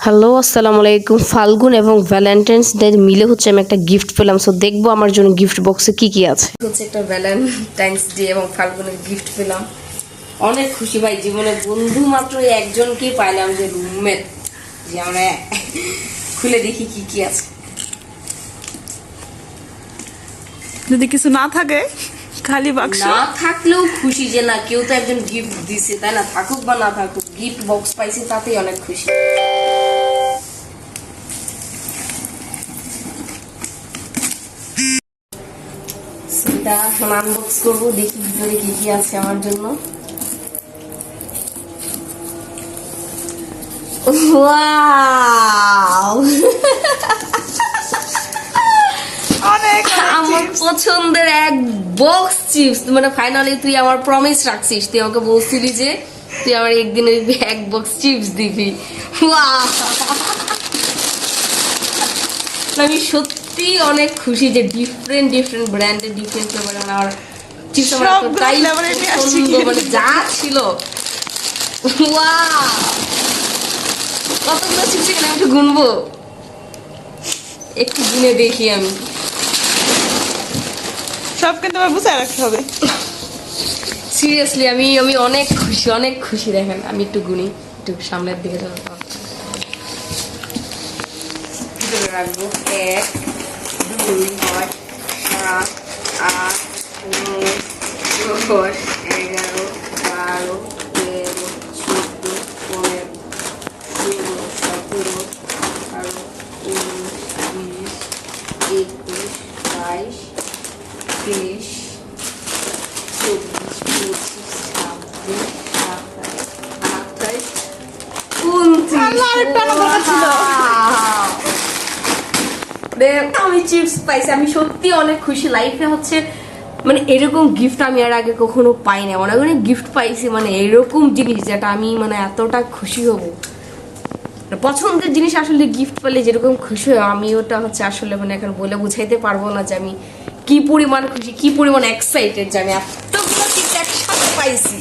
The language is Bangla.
হ্যালো, আসসালামু আলাইকুম। ফাল্গুন এবং ভ্যালেন্টাইন্স ডে মিলে হচ্ছে আমি একটা গিফট পেলাম। সো দেখবো আমার জন্য গিফট বক্সে কি কি আছে। হচ্ছে একটা ভ্যালেন্টাইন্স ডে এবং ফাল্গুনের গিফট পেলাম। অনেক খুশি ভাই, জীবনে বন্ধু মাত্র একজনকেই পাইলাম যে রুমমেট, যে আমরা খুলে দেখি কি কি আছে। যদি কিছু না থাকে, খালি বাক্স। না থাকলেও খুশি যে না কেউ তো একজন গিফট দিছে, তাই না? থাকুক বা না থাকুক, গিফট বক্স পাইছি তাতেই অনেক খুশি। এটা এখন আনবক্স করবো, দেখি ভিতরে কি কি আছে আমার জন্য। ওয়াও, অনেক আমার পছন্দের এক বক্স চিপস। মানে ফাইনালি তুই আমার প্রমিস রাখছিস, তুই আমাকে বলছিলি যে তুই আমার একদিনের এক বক্স চিপস দিবি। ওয়াও, আমি সত্যি অনেক খুশি যে ডিফারেন্ট ডিফারেন্ট ব্র্যান্ডের ডিফারেন্ট ফ্লেভার আমার চিপস আমার এতটাই পছন্দ, মানে যা ছিল। ওয়াও, কতগুলো চিপস এখানে আমি একটু গুনবো, একটু গুনে দেখি আমি। সব কিন্তু আমার বুঝে রাখতে হবে। সিরিয়াসলি আমি আমি অনেক খুশি, অনেক খুশি। দেখেন আমি একটু গুনি, একটু সামনের দিকে যাবো, রাখবো 1 2 6 7 8 9 10 11 12 13 14 15 16 17 18 19 20 21 22 23 24 আমি চিপস পাইছি, আমি সত্যি অনেক খুশি। লাইফে হচ্ছে মানে এরকম গিফট আমি আর আগে কখনো পাই না। মনে করি গিফট পাইছি মানে এরকম জিনিস যেটা আমি মানে এতটা খুশি হব। পছন্দের জিনিস আসলে গিফট পেলে যেরকম খুশি হয়, আমি ওটা হচ্ছে আসলে মানে এখন বলে বুঝাইতে পারবো না যে আমি কি পরিমাণ খুশি, কি পরিমাণ এক্সাইটেড যে আমি এতগুলো চিপস একসাথে পাইছি।